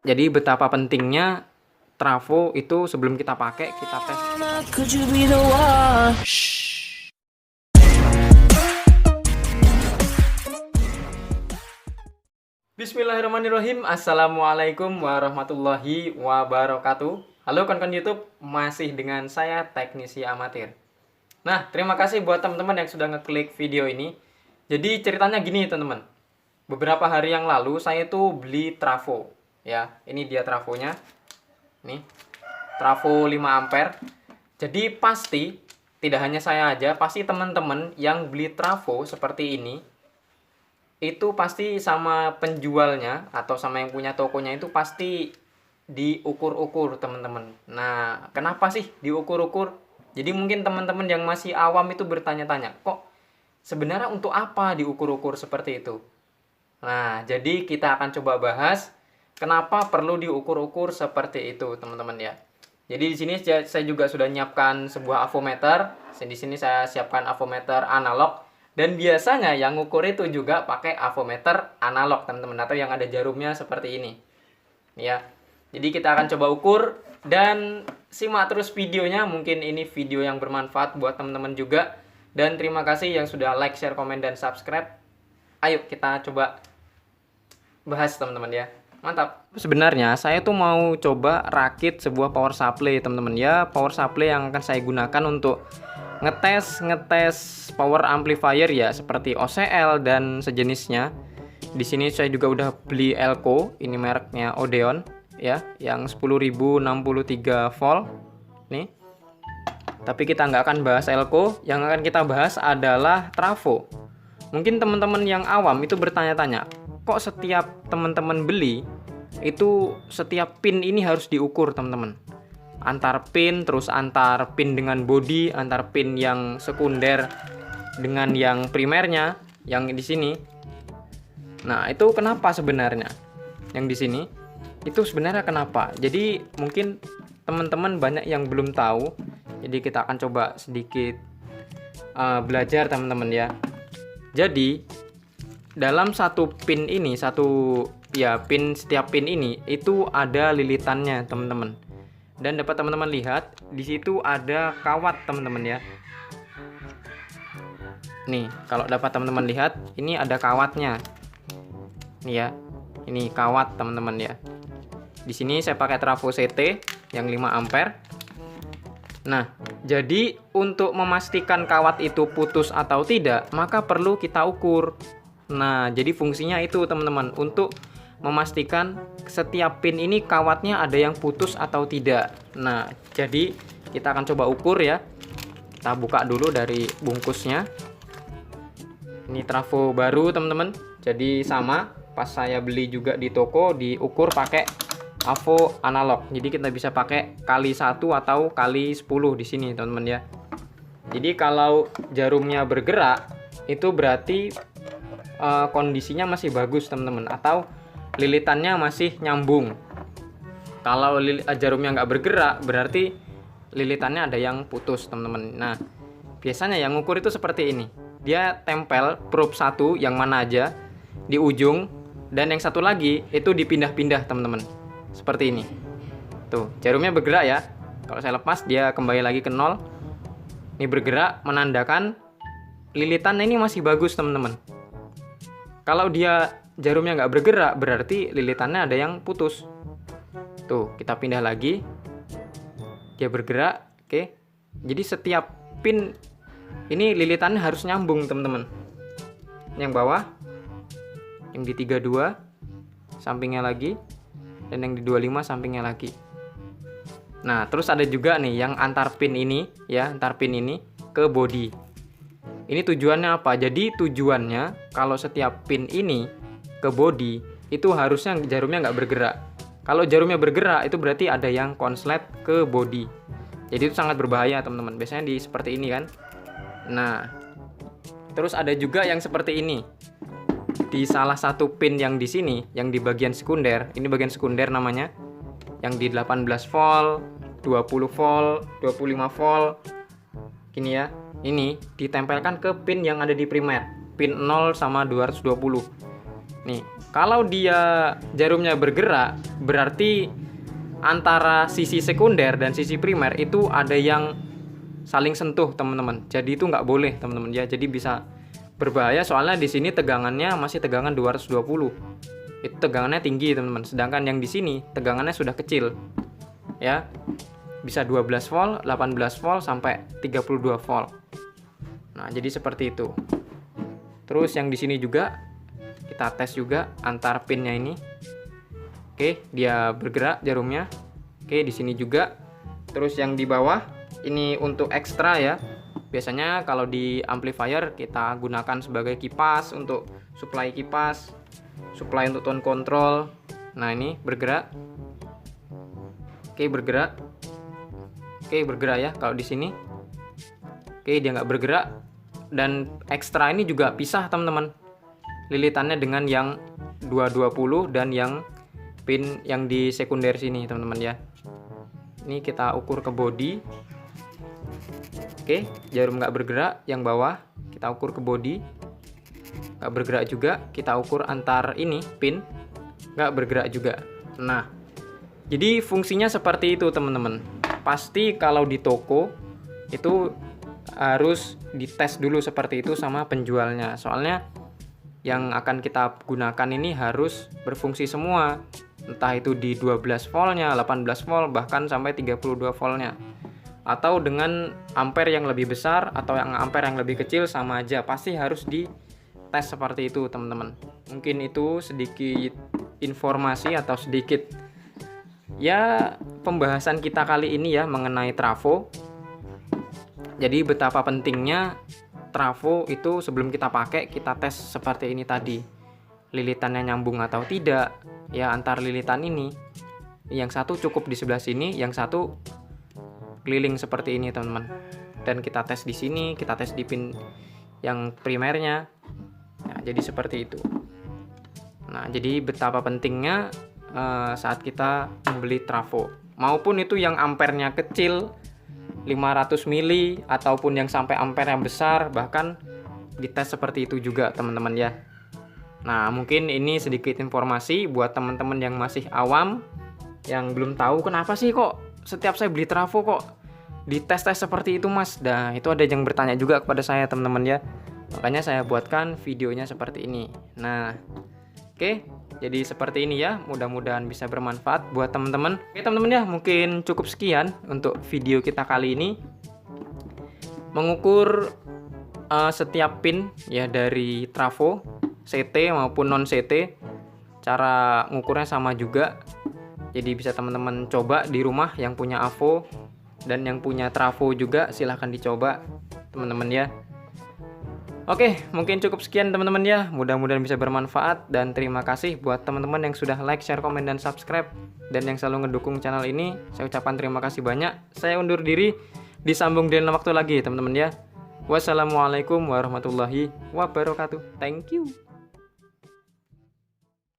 Jadi betapa pentingnya trafo itu sebelum kita pakai, kita tes. Bismillahirrahmanirrahim. Assalamualaikum warahmatullahi wabarakatuh. Halo kawan-kawan YouTube, masih dengan saya teknisi amatir. Nah, terima kasih buat teman-teman yang sudah ngeklik video ini. Jadi ceritanya gini teman-teman. Beberapa hari yang lalu saya tuh beli trafo. Ya, ini dia trafonya. Nih, trafo 5 ampere. Jadi pasti, tidak hanya saya aja, pasti teman-teman yang beli trafo seperti ini, itu pasti sama penjualnya atau sama yang punya tokonya itu pasti diukur-ukur teman-teman. Nah, kenapa sih diukur-ukur? Jadi mungkin teman-teman yang masih awam itu bertanya-tanya, kok sebenarnya untuk apa diukur-ukur seperti itu? Nah, jadi kita akan coba bahas kenapa perlu diukur-ukur seperti itu, teman-teman ya. Jadi di sini saya juga sudah menyiapkan sebuah avometer. Di sini saya siapkan avometer analog. Dan biasanya yang ngukur itu juga pakai avometer analog, teman-teman, atau yang ada jarumnya seperti ini. Ya. Jadi kita akan coba ukur dan simak terus videonya. Mungkin ini video yang bermanfaat buat teman-teman juga. Dan terima kasih yang sudah like, share, komen, dan subscribe. Ayo kita coba bahas, teman-teman ya. Mantap. Sebenarnya saya tuh mau coba rakit sebuah power supply, teman-teman ya. Power supply yang akan saya gunakan untuk ngetes power amplifier ya, seperti OCL dan sejenisnya. Di sini saya juga udah beli Elco, ini mereknya Odeon ya, yang 10.063 volt nih. Tapi kita nggak akan bahas Elco, yang akan kita bahas adalah trafo. Mungkin teman-teman yang awam itu bertanya-tanya, kok setiap teman-teman beli itu setiap pin ini harus diukur, teman-teman? Antar pin, terus antar pin dengan body, antar pin yang sekunder dengan yang primernya, yang di sini. Nah, itu kenapa sebenarnya? Yang di sini itu sebenarnya kenapa? Jadi mungkin teman-teman banyak yang belum tahu. Jadi kita akan coba sedikit belajar, teman-teman ya. Jadi dalam satu pin ini, setiap pin ini itu ada lilitannya, teman-teman. Dan dapat teman-teman lihat di situ ada kawat, teman-teman ya. Nih, kalau dapat teman-teman lihat, ini ada kawatnya. Nih ya. Ini kawat, teman-teman ya. Di sini saya pakai trafo CT yang 5 ampere. Nah, jadi untuk memastikan kawat itu putus atau tidak, maka perlu kita ukur. Nah, jadi fungsinya itu, teman-teman, untuk memastikan setiap pin ini kawatnya ada yang putus atau tidak. Nah, jadi kita akan coba ukur ya. Kita buka dulu dari bungkusnya. Ini trafo baru, teman-teman. Jadi sama, pas saya beli juga di toko diukur pakai avo analog. Jadi kita bisa pakai kali 1 atau kali 10 di sini, teman-teman ya. Jadi kalau jarumnya bergerak itu berarti kondisinya masih bagus, teman-teman, atau lilitannya masih nyambung. Kalau jarumnya nggak bergerak berarti lilitannya ada yang putus, teman-teman. Nah, biasanya yang ngukur itu seperti ini. Dia tempel probe 1 yang mana aja di ujung, dan yang satu lagi itu dipindah-pindah, teman-teman. Seperti ini. Tuh, jarumnya bergerak ya. Kalau saya lepas dia kembali lagi ke 0. Ini bergerak menandakan lilitannya ini masih bagus, teman-teman. Kalau dia jarumnya nggak bergerak berarti lilitannya ada yang putus. Tuh, kita pindah lagi. Dia bergerak. Oke. Jadi setiap pin ini lilitannya harus nyambung, teman-teman. Yang bawah, yang di 32 sampingnya lagi, dan yang di 25 sampingnya lagi. Nah, terus ada juga nih yang antar pin ini ya, antar pin ini ke body. Ini tujuannya apa? Jadi tujuannya kalau setiap pin ini ke body itu harusnya jarumnya nggak bergerak. Kalau jarumnya bergerak itu berarti ada yang konslet ke body. Jadi itu sangat berbahaya, teman-teman. Biasanya di seperti ini kan. Nah, terus ada juga yang seperti ini. Di salah satu pin yang di sini, yang di bagian sekunder, ini bagian sekunder namanya, yang di 18 volt, 20 volt, 25 volt, gini ya. Ini ditempelkan ke pin yang ada di primer, pin 0 sama 220. Nih, kalau dia jarumnya bergerak, berarti antara sisi sekunder dan sisi primer itu ada yang saling sentuh, teman-teman. Jadi itu nggak boleh, teman-teman ya. Jadi bisa berbahaya, soalnya di sini tegangannya masih tegangan 220. Itu tegangannya tinggi, teman-teman. Sedangkan yang di sini tegangannya sudah kecil. Ya. Bisa 12 volt, 18 volt sampai 32 volt. Nah, jadi seperti itu. Terus yang di sini juga kita tes juga antar pinnya ini. Oke, dia bergerak jarumnya. Oke, di sini juga. Terus yang di bawah ini untuk ekstra ya. Biasanya kalau di amplifier kita gunakan sebagai kipas untuk supply kipas, supply untuk tone control. Nah, ini bergerak. Oke, bergerak. Oke, bergerak ya kalau di sini. Oke, dia nggak bergerak. Dan ekstra ini juga pisah, teman-teman. Lilitannya dengan yang 220 dan yang pin yang di sekunder sini, teman-teman ya. Ini kita ukur ke body. Oke, jarum nggak bergerak. Yang bawah kita ukur ke body, nggak bergerak juga. Kita ukur antar ini pin, nggak bergerak juga. Nah, jadi fungsinya seperti itu, teman-teman. Pasti kalau di toko itu harus dites dulu seperti itu sama penjualnya. Soalnya yang akan kita gunakan ini harus berfungsi semua. Entah itu di 12 voltnya, 18 volt, bahkan sampai 32 voltnya. Atau dengan ampere yang lebih besar atau yang ampere yang lebih kecil sama aja. Pasti harus dites seperti itu, teman-teman. Mungkin itu sedikit informasi atau sedikit ya pembahasan kita kali ini ya mengenai trafo. Jadi betapa pentingnya trafo itu sebelum kita pakai kita tes seperti ini tadi. Lilitannya nyambung atau tidak ya antar lilitan ini. Yang satu cukup di sebelah sini, yang satu keliling seperti ini, teman-teman. Dan kita tes di sini, kita tes di pin yang primernya. Nah, jadi seperti itu. Nah, jadi betapa pentingnya saat kita membeli trafo, maupun itu yang ampernya kecil 500 mili ataupun yang sampai ampere yang besar, bahkan dites seperti itu juga, teman-teman ya. Nah, mungkin ini sedikit informasi buat teman-teman yang masih awam, yang belum tahu kenapa sih kok setiap saya beli trafo kok dites-tes seperti itu, Mas. Nah, itu ada yang bertanya juga kepada saya, teman-teman ya. Makanya saya buatkan videonya seperti ini. Nah, oke. Jadi seperti ini ya, mudah-mudahan bisa bermanfaat buat teman-teman. Oke, teman-teman ya, mungkin cukup sekian untuk video kita kali ini. Mengukur setiap pin ya dari trafo, CT maupun non CT. Cara ngukurnya sama juga. Jadi bisa teman-teman coba di rumah yang punya AVO dan yang punya trafo juga, silahkan dicoba, teman-teman ya. Oke, mungkin cukup sekian teman-teman ya. Mudah-mudahan bisa bermanfaat dan terima kasih buat teman-teman yang sudah like, share, komen, dan subscribe dan yang selalu ngedukung channel ini. Saya ucapkan terima kasih banyak. Saya undur diri, disambung di lain waktu lagi teman-teman ya. Wassalamualaikum warahmatullahi wabarakatuh. Thank you.